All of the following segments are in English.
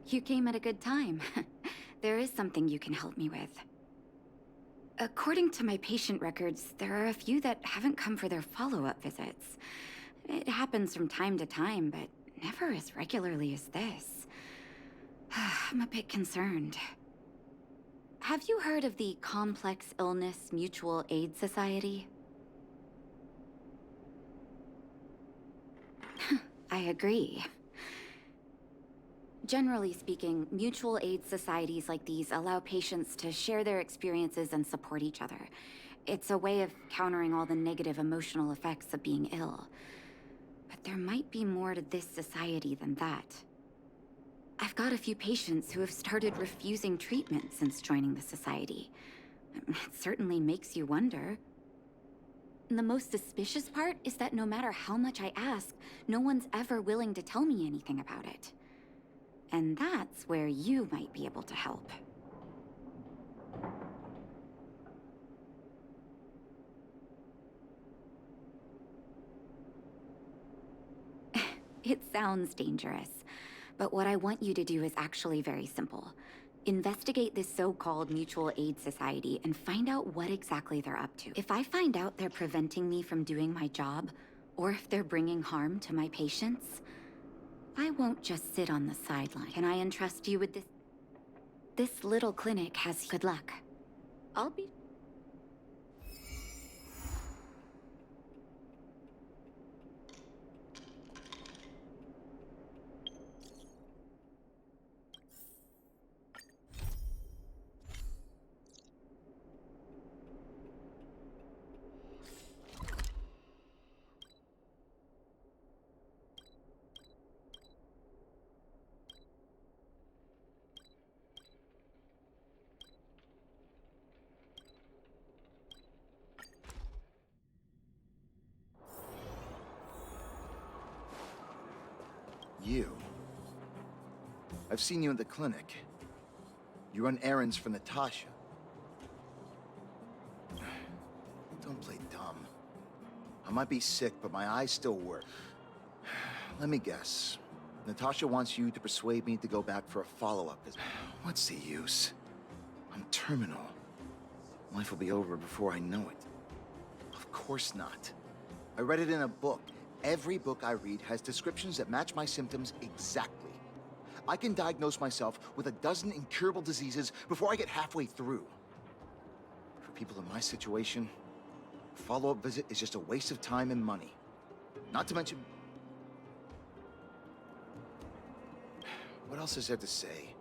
You came at a good time. There is something you can help me with. According to my patient records, there are a few that haven't come for their follow-up visits. It happens from time to time, but never as regularly as this. I'm a bit concerned. Have you heard of the Complex Illness Mutual Aid Society? I agree. Generally speaking, mutual aid societies like these allow patients to share their experiences and support each other. It's a way of countering all the negative emotional effects of being ill. But there might be more to this society than that. I've got a few patients who have started refusing treatment since joining the society. It certainly makes you wonder. And the most suspicious part is that no matter how much I ask, no one's ever willing to tell me anything about it. And that's where you might be able to help. It sounds dangerous, but what I want you to do is actually very simple. Investigate this so-called mutual aid society and find out what exactly they're up to. If I find out they're preventing me from doing my job, or if they're bringing harm to my patients, I won't just sit on the sideline. Can I entrust you with this? This little clinic has good luck. I'll be... You. I've seen you in the clinic. You run errands for Natasha. Don't play dumb. I might be sick, but my eyes still work. Let me guess. Natasha wants you to persuade me to go back for a follow-up visit. What's the use? I'm terminal. Life will be over before I know it. Of course not. I read it in a book. Every book I read has descriptions that match my symptoms exactly. I can diagnose myself with a dozen incurable diseases before I get halfway through. For people in my situation, a follow-up visit is just a waste of time and money. Not to mention... What else is there to say?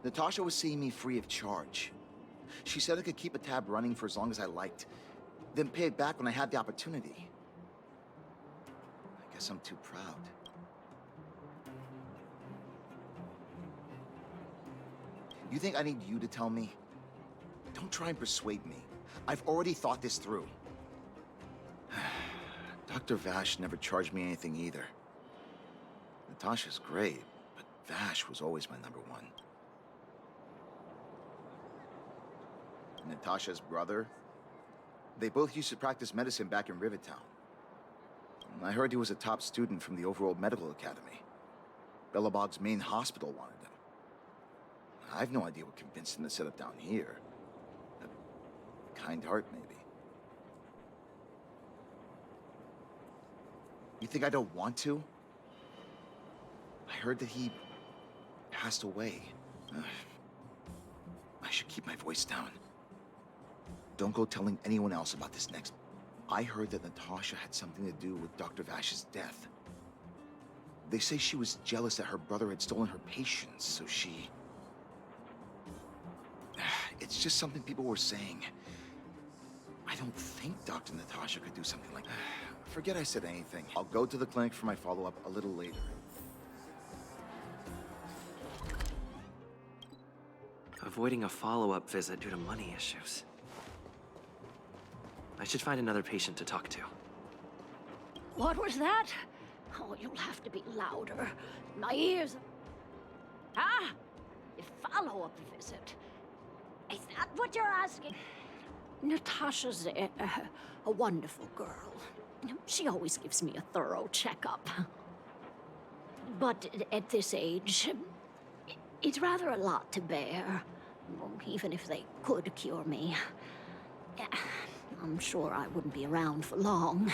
Natasha was seeing me free of charge. She said I could keep a tab running for as long as I liked, then pay it back when I had the opportunity. I guess I'm too proud. You think I need you to tell me? Don't try and persuade me. I've already thought this through. Dr. Vash never charged me anything either. Natasha's great, but Vash was always my number one. Natasha's brother? They both used to practice medicine back in Rivertown. I heard he was a top student from the overall medical academy. Bellabog's main hospital wanted him. I've no idea what convinced him to set up down here. A kind heart, maybe. You think I don't want to? I heard that he passed away. I should keep my voice down. Don't go telling anyone else about this next. I heard that Natasha had something to do with Dr. Vash's death. They say she was jealous that her brother had stolen her patients, so she... It's just something people were saying. I don't think Dr. Natasha could do something like that. Forget I said anything. I'll go to the clinic for my follow-up a little later. Avoiding a follow-up visit due to money issues. I should find another patient to talk to. What was that? Oh, you'll have to be louder. My ears... Ah! A follow-up visit. Is that what you're asking? Natasha's a wonderful girl. She always gives me a thorough checkup. But at this age, It's rather a lot to bear, even if they could cure me. I'm sure I wouldn't be around for long.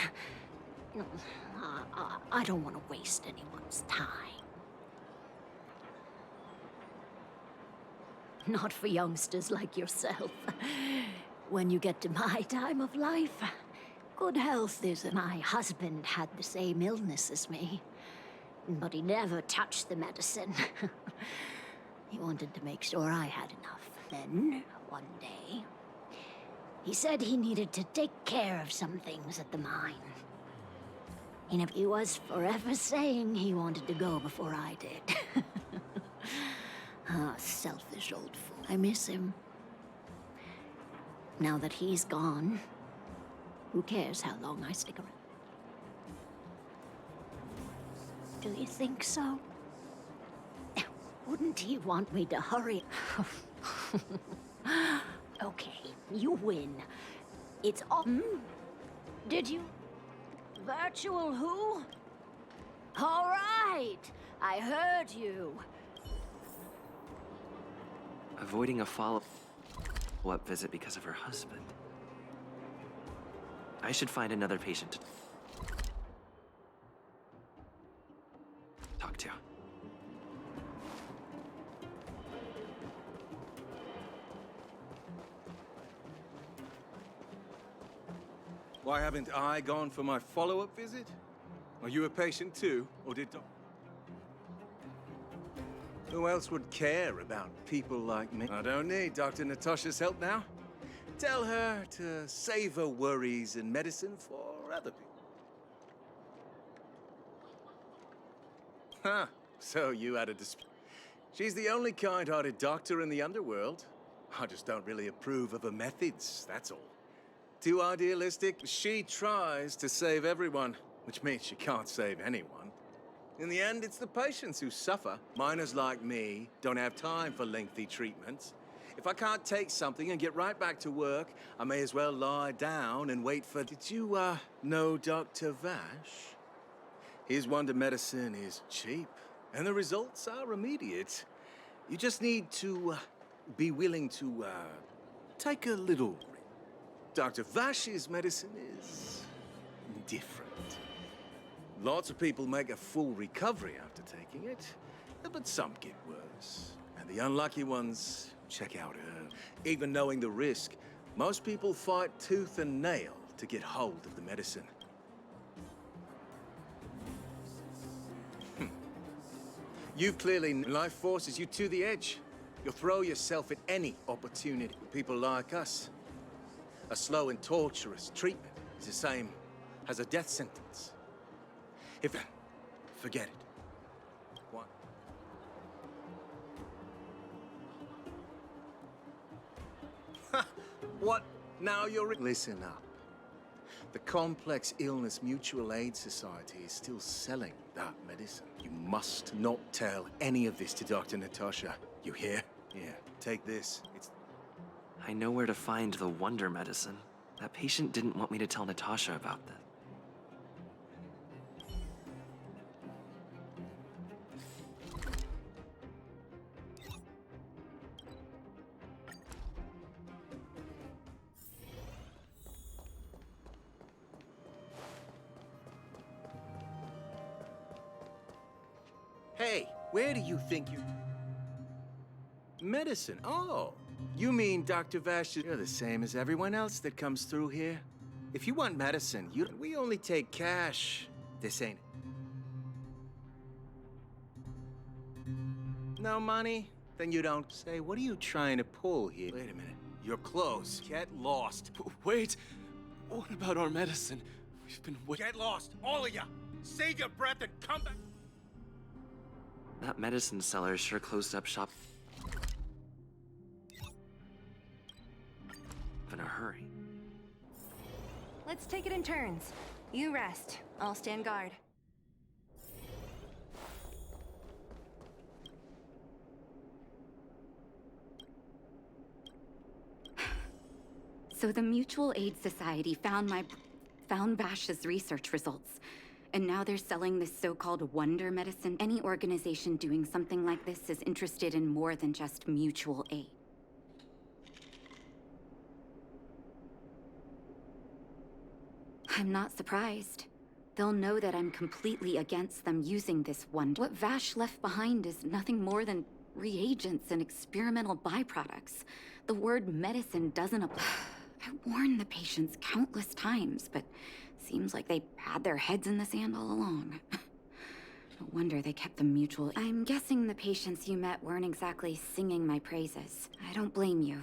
I don't want to waste anyone's time. Not for youngsters like yourself. When you get to my time of life, good health is... My husband had the same illness as me, but he never touched the medicine. He wanted to make sure I had enough. Then, one day, he said he needed to take care of some things at the mine. And he was forever saying he wanted to go before I did. Ah, selfish old fool. I miss him. Now that he's gone, who cares how long I stick around? Do you think so? Wouldn't he want me to hurry? Okay, you win. It's all... Did you? Virtual who? All right, I heard you. Avoiding a follow-up visit because of her husband. I should find another patient to talk to. Why haven't I gone for my follow-up visit? Are you a patient too, or did Doc... Who else would care about people like me? I don't need Dr. Natasha's help now. Tell her to save her worries and medicine for other people. Huh, so you had a dispute. She's the only kind-hearted doctor in the underworld. I just don't really approve of her methods, that's all. Too idealistic. She tries to save everyone, which means she can't save anyone. In the end, it's the patients who suffer. Miners like me don't have time for lengthy treatments. If I can't take something and get right back to work, I may as well lie down and wait for... Did you, know Dr. Vash? His wonder medicine is cheap, and the results are immediate. You just need to, be willing to, take a little... Dr. Vash's medicine is... different. Lots of people make a full recovery after taking it, but some get worse. And the unlucky ones check out early. Even knowing the risk, most people fight tooth and nail to get hold of the medicine. You've clearly... Life forces you to the edge. You'll throw yourself at any opportunity. People like us. A slow and torturous treatment is the same as a death sentence. If... forget it. What? What? Now you're... Listen up. The Complex Illness Mutual Aid Society is still selling that medicine. You must not tell any of this to Dr. Natasha. You hear? Here, take this. It's... I know where to find the wonder medicine. That patient didn't want me to tell Natasha about this. Hey, where do you think you... Medicine? Oh, you mean Dr. Vash? You're the same as everyone else that comes through here. If you want medicine, we only take cash. This ain't... No money? Then you don't say, what are you trying to pull here? Wait a minute. You're close. Get lost. Wait. What about our medicine? We've been waiting. Get lost, all of you. Save your breath and come back. That medicine seller sure closed up shop in a hurry. Let's take it in turns. You rest. I'll stand guard. So the Mutual Aid Society found Bash's research results. And now they're selling this so-called wonder medicine. Any organization doing something like this is interested in more than just mutual aid. I'm not surprised. They'll know that I'm completely against them using this wonder. What Vash left behind is nothing more than reagents and experimental byproducts. The word medicine doesn't apply. I warned the patients countless times, but seems like they had their heads in the sand all along. No wonder they kept the mutual. I'm guessing the patients you met weren't exactly singing my praises. I don't blame you.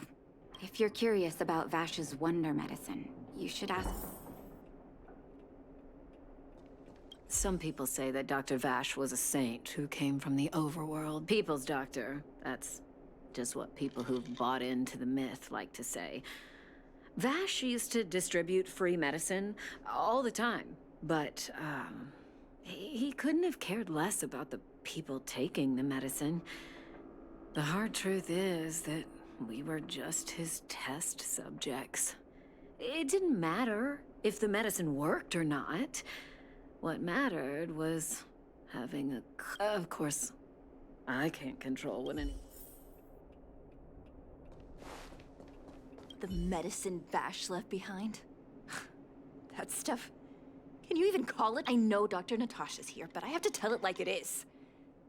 If you're curious about Vash's wonder medicine, you should ask. Some people say that Dr. Vash was a saint who came from the overworld. People's doctor. That's just what people who've bought into the myth like to say. Vash used to distribute free medicine all the time, but he couldn't have cared less about the people taking the medicine. The hard truth is that we were just his test subjects. It didn't matter if the medicine worked or not. What mattered was having a... Of course, I can't control what any... The medicine Vash left behind? That stuff... Can you even call it? I know Dr. Natasha's here, but I have to tell it like it is.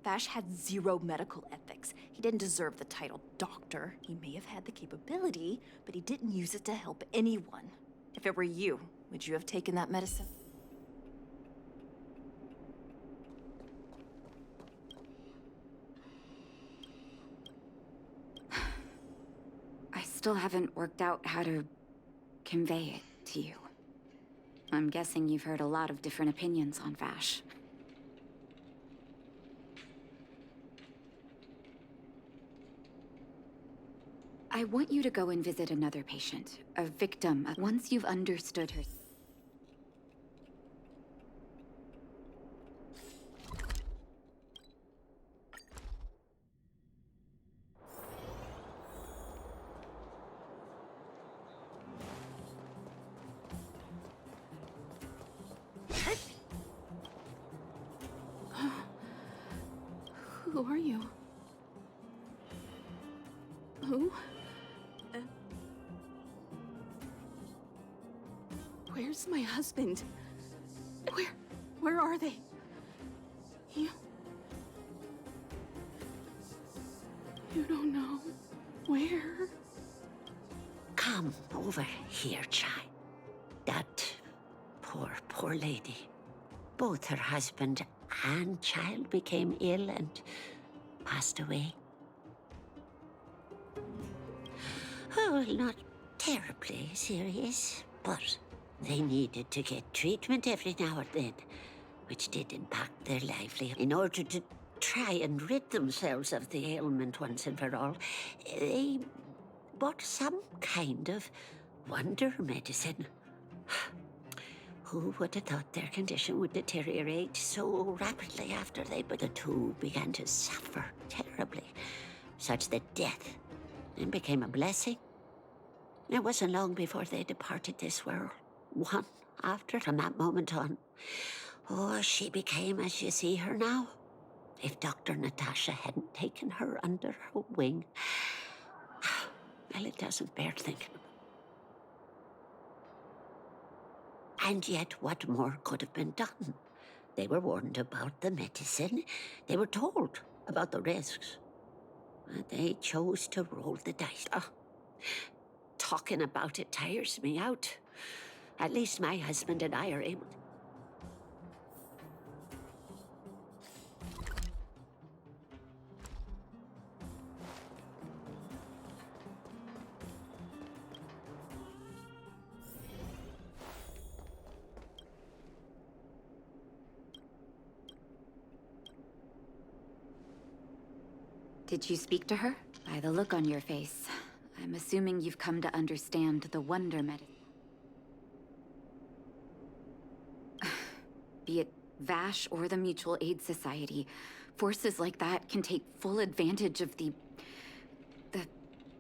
Vash had zero medical ethics. He didn't deserve the title doctor. He may have had the capability, but he didn't use it to help anyone. If it were you, would you have taken that medicine? I still haven't worked out how to convey it to you. I'm guessing you've heard a lot of different opinions on Vash. I want you to go and visit another patient, a victim. Once you've understood her... Who are you? Who? Where's my husband? Where are they? You don't know where? Come over here, child. That poor lady. Both her husband and child became ill and passed away. Oh, well, not terribly serious, but they needed to get treatment every now and then, which did impact their livelihood. In order to try and rid themselves of the ailment once and for all, they bought some kind of wonder medicine. Who would have thought their condition would deteriorate so rapidly after but the two began to suffer terribly, such that death then became a blessing. It wasn't long before they departed this world, one after. From that moment on, she became as you see her now. If Dr. Natasha hadn't taken her under her wing, well, it doesn't bear thinking about. And yet, what more could have been done? They were warned about the medicine. They were told about the risks. And they chose to roll the dice. Talking about it tires me out. At least my husband and I are able to. Did you speak to her? By the look on your face, I'm assuming you've come to understand the wonder medicine. Be it Vash or the Mutual Aid Society, forces like that can take full advantage of the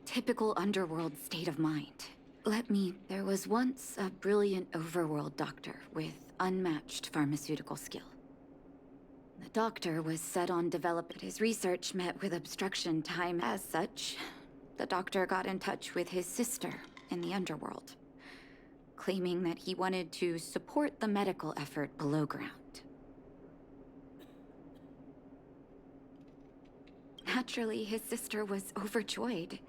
typical underworld state of mind. There was once a brilliant overworld doctor with unmatched pharmaceutical skill. The doctor was set on developing. His research met with obstruction time. As such, the doctor got in touch with his sister in the underworld, claiming that he wanted to support the medical effort below ground. Naturally, his sister was overjoyed.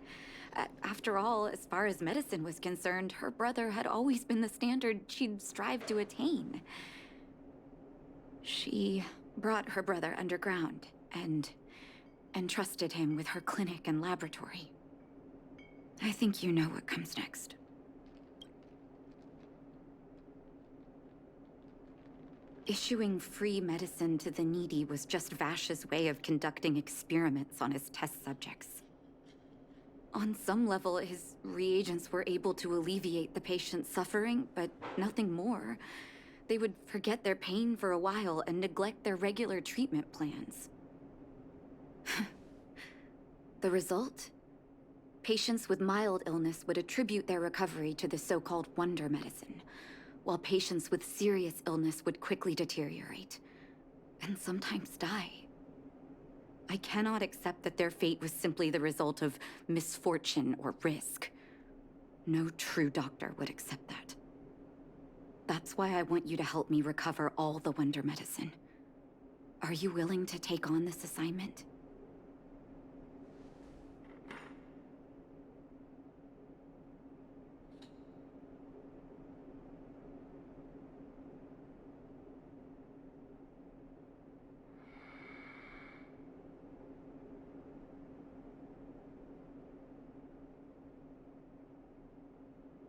After all, as far as medicine was concerned, her brother had always been the standard she'd strive to attain. She brought her brother underground and entrusted him with her clinic and laboratory. I think you know what comes next. Issuing free medicine to the needy was just Vash's way of conducting experiments on his test subjects. On some level, his reagents were able to alleviate the patient's suffering, but nothing more. They would forget their pain for a while and neglect their regular treatment plans. The result? Patients with mild illness would attribute their recovery to the so-called wonder medicine, while patients with serious illness would quickly deteriorate, and sometimes die. I cannot accept that their fate was simply the result of misfortune or risk. No true doctor would accept that. That's why I want you to help me recover all the wonder medicine. Are you willing to take on this assignment?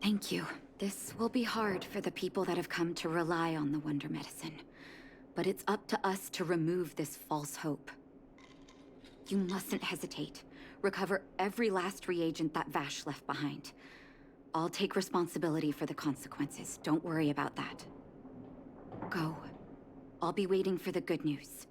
Thank you. This will be hard for the people that have come to rely on the wonder medicine. But it's up to us to remove this false hope. You mustn't hesitate. Recover every last reagent that Vash left behind. I'll take responsibility for the consequences. Don't worry about that. Go. I'll be waiting for the good news.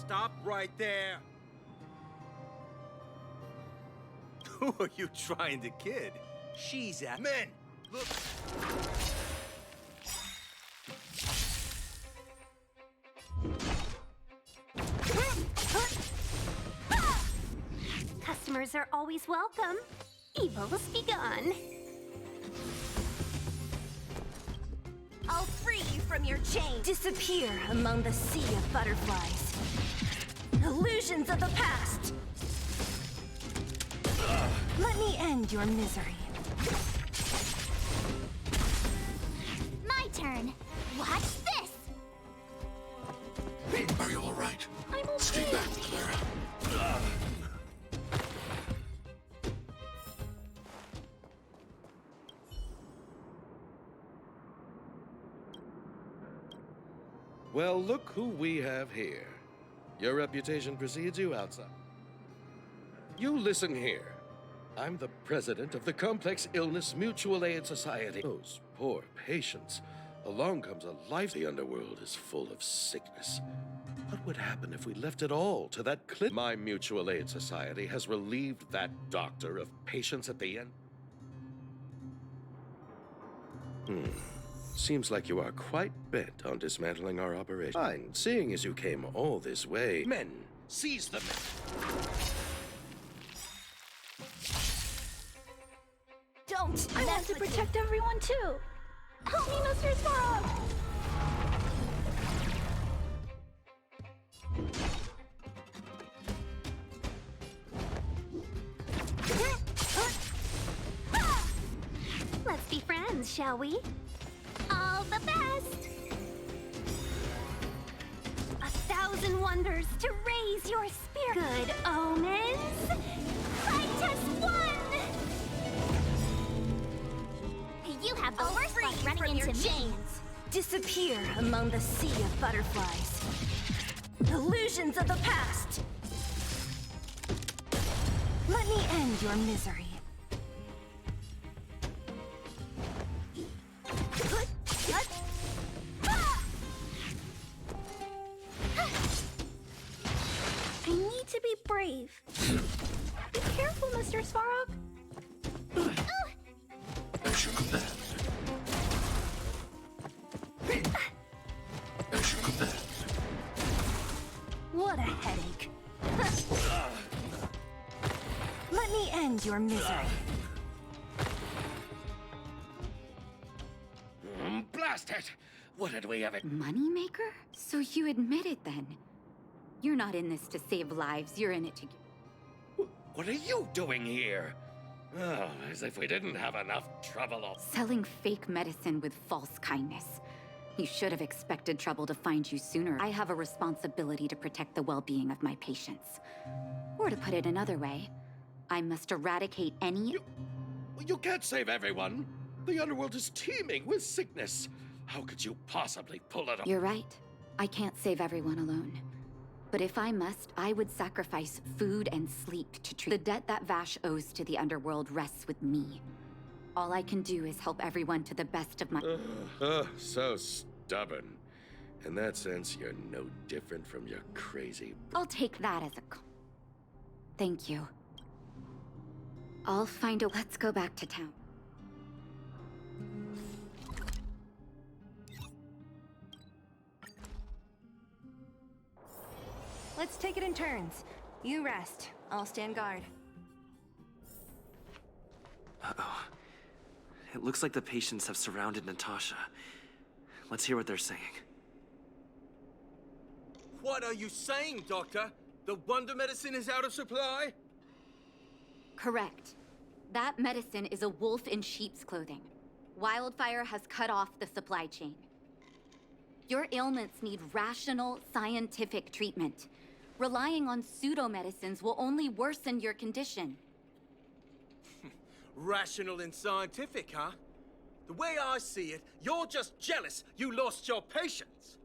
Stop right there! Who are you trying to kid? She's at... Men! Look! Customers are always welcome. Evil's begun. I'll free you from your chain. Disappear among the sea of butterflies. Illusions of the past. Let me end your misery. My turn. Watch this. Are you all right? I'm okay. Stay back, Clara. Well, look who we have here. Your reputation precedes you outside. You listen here. I'm the president of the Complex Illness Mutual Aid Society. Those poor patients. Along comes a life. The underworld is full of sickness. What would happen if we left it all to that clinic? My Mutual Aid Society has relieved that doctor of patients at the end. Seems like you are quite bent on dismantling our operation. Fine, seeing as you came all this way. Men, seize them! Don't! I want to protect everyone too! Help me, Mr. Sparrow! Let's be friends, shall we? All the best! 1,000 wonders to raise your spirit. Good omens! Fight us one! You have the worst luck running into me. Disappear among the sea of butterflies. Illusions of the past! Let me end your misery. I need to be brave. Be careful, Mr. Svarog. As you command. As you command. What a headache. Let me end your misery. Blast it! What did we ever... Moneymaker? So you admit it then? You're not in this to save lives, you're in it to... What are you doing here? Oh, as if we didn't have enough trouble. Selling fake medicine with false kindness. You should have expected trouble to find you sooner. I have a responsibility to protect the well-being of my patients. Or to put it another way, I must eradicate any... You can't save everyone. The underworld is teeming with sickness. How could you possibly pull it off? You're right. I can't save everyone alone. But if I must, I would sacrifice food and sleep to treat... The debt that Vash owes to the underworld rests with me. All I can do is help everyone to the best of my... So stubborn. In that sense, you're no different from your crazy... I'll take that as a... Thank you. I'll find a... Let's go back to town. Let's take it in turns. You rest. I'll stand guard. Uh-oh. It looks like the patients have surrounded Natasha. Let's hear what they're saying. What are you saying, Doctor? The wonder medicine is out of supply? Correct. That medicine is a wolf in sheep's clothing. Wildfire has cut off the supply chain. Your ailments need rational, scientific treatment. Relying on pseudo-medicines will only worsen your condition. Rational and scientific, huh? The way I see it, you're just jealous you lost your patients.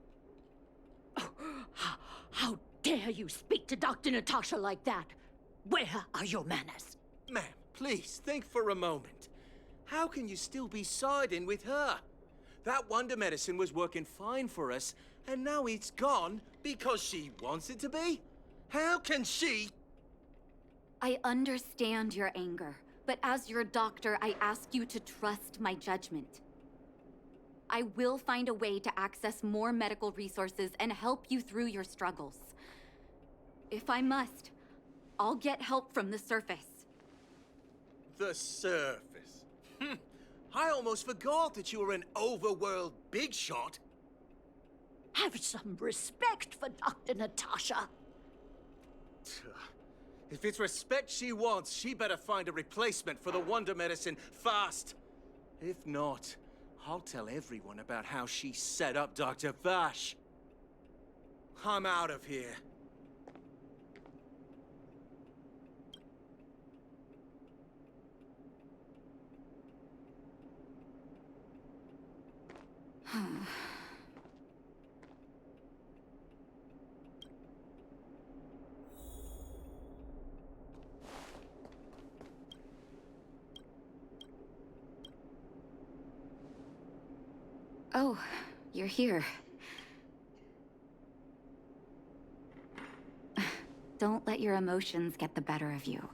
How dare you speak to Dr. Natasha like that? Where are your manners? Ma'am, please, think for a moment. How can you still be siding with her? That wonder medicine was working fine for us, and now it's gone because she wants it to be? How can she... I understand your anger, but as your doctor, I ask you to trust my judgment. I will find a way to access more medical resources and help you through your struggles. If I must, I'll get help from the surface. The surface? I almost forgot that you were an overworld big shot. Have some respect for Dr. Natasha. If it's respect she wants, she better find a replacement for the wonder medicine fast. If not, I'll tell everyone about how she set up Dr. Vash. I'm out of here. Oh, you're here. Don't let your emotions get the better of you.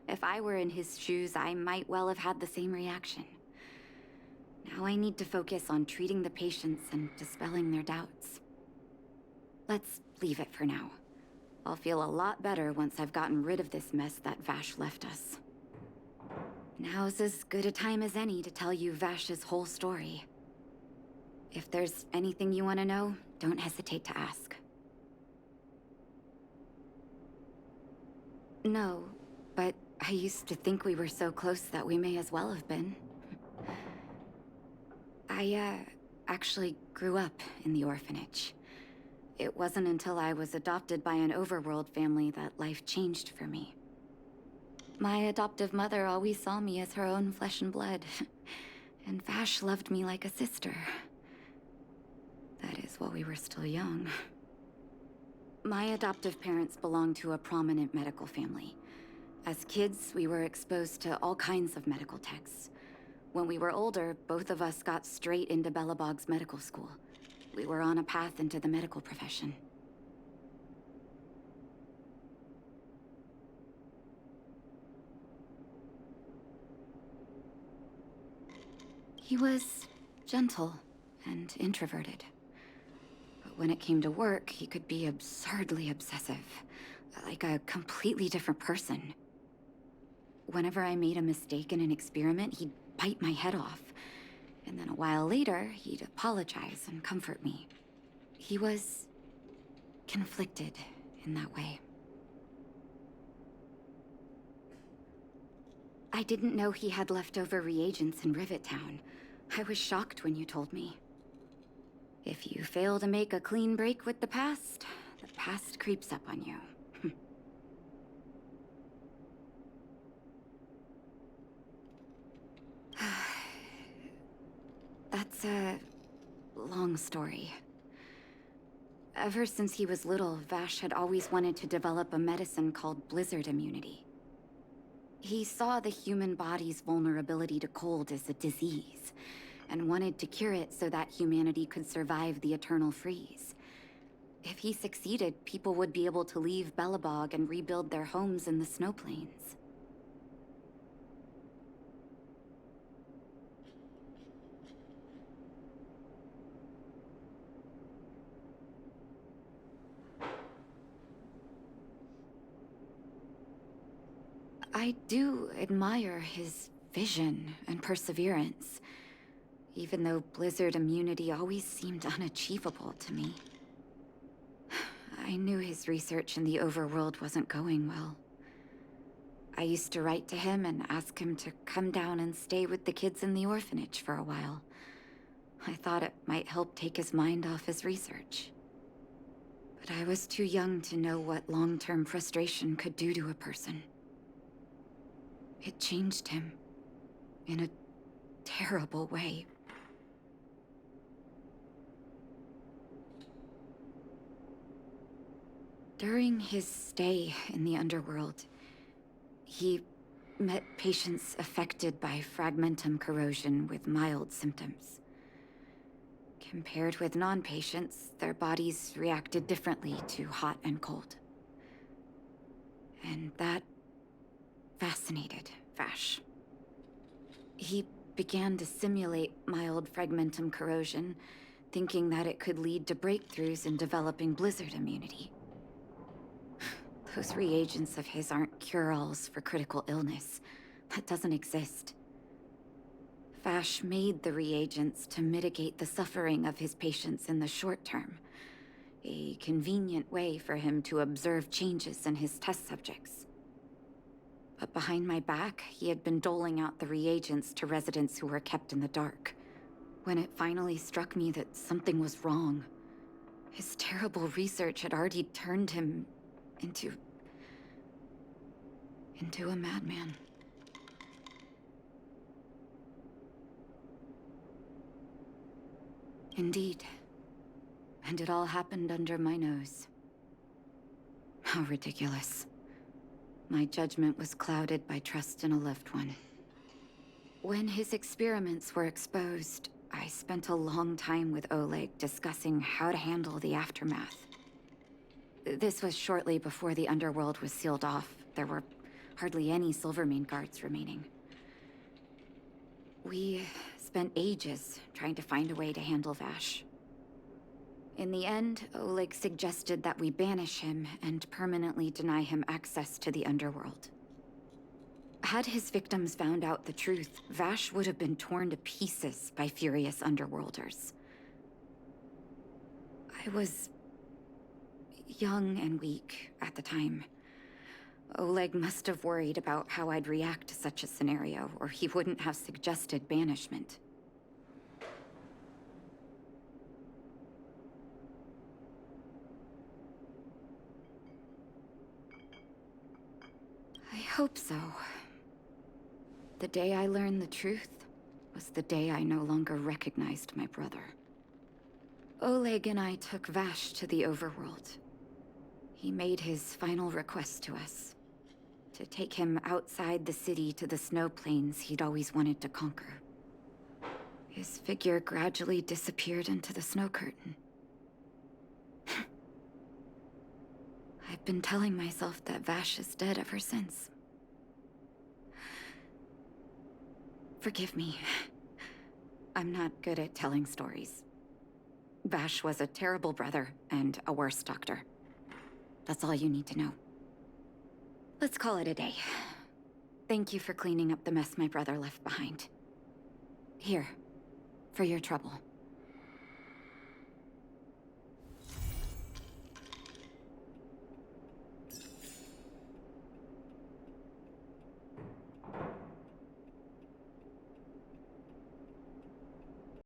If I were in his shoes, I might well have had the same reaction. Now I need to focus on treating the patients and dispelling their doubts. Let's leave it for now. I'll feel a lot better once I've gotten rid of this mess that Vash left us. Now's as good a time as any to tell you Vash's whole story. If there's anything you want to know, don't hesitate to ask. No, but I used to think we were so close that we may as well have been. I, actually grew up in the orphanage. It wasn't until I was adopted by an overworld family that life changed for me. My adoptive mother always saw me as her own flesh and blood, and Vash loved me like a sister. That is, while we were still young. My adoptive parents belonged to a prominent medical family. As kids, we were exposed to all kinds of medical texts. When we were older, both of us got straight into Belobog's medical school. We were on a path into the medical profession. He was gentle and introverted. But when it came to work, he could be absurdly obsessive, like a completely different person. Whenever I made a mistake in an experiment, he'd bite my head off. And then a while later, he'd apologize and comfort me. He was conflicted in that way. I didn't know he had leftover reagents in Rivet Town. I was shocked when you told me. If you fail to make a clean break with the past creeps up on you. That's a long story. Ever since he was little, Vash had always wanted to develop a medicine called blizzard immunity. He saw the human body's vulnerability to cold as a disease, and wanted to cure it so that humanity could survive the eternal freeze. If he succeeded, people would be able to leave Belobog and rebuild their homes in the snow plains. I do admire his vision and perseverance, even though blizzard immunity always seemed unachievable to me. I knew his research in the overworld wasn't going well. I used to write to him and ask him to come down and stay with the kids in the orphanage for a while. I thought it might help take his mind off his research. But I was too young to know what long-term frustration could do to a person. It changed him in a terrible way. During his stay in the underworld, he met patients affected by fragmentum corrosion with mild symptoms. Compared with non-patients, their bodies reacted differently to hot and cold. And that fascinated Vash. He began to simulate mild fragmentum corrosion, thinking that it could lead to breakthroughs in developing blizzard immunity. Those reagents of his aren't cure-alls for critical illness. That doesn't exist. Vash made the reagents to mitigate the suffering of his patients in the short term. A convenient way for him to observe changes in his test subjects. But behind my back, he had been doling out the reagents to residents who were kept in the dark. When it finally struck me that something was wrong, his terrible research had already turned him into a madman. Indeed. And it all happened under my nose. How ridiculous. My judgment was clouded by trust in a loved one. When his experiments were exposed, I spent a long time with Oleg discussing how to handle the aftermath. This was shortly before the underworld was sealed off. There were hardly any Silvermane guards remaining. We spent ages trying to find a way to handle Vash. In the end, Oleg suggested that we banish him and permanently deny him access to the underworld. Had his victims found out the truth, Vash would have been torn to pieces by furious underworlders. I was young and weak at the time. Oleg must have worried about how I'd react to such a scenario, or he wouldn't have suggested banishment. I hope so. The day I learned the truth was the day I no longer recognized my brother. Oleg and I took Vash to the overworld. He made his final request to us. To take him outside the city to the snow plains he'd always wanted to conquer. His figure gradually disappeared into the snow curtain. I've been telling myself that Vash is dead ever since. Forgive me. I'm not good at telling stories. Vash was a terrible brother and a worse doctor. That's all you need to know. Let's call it a day. Thank you for cleaning up the mess my brother left behind. Here, for your trouble.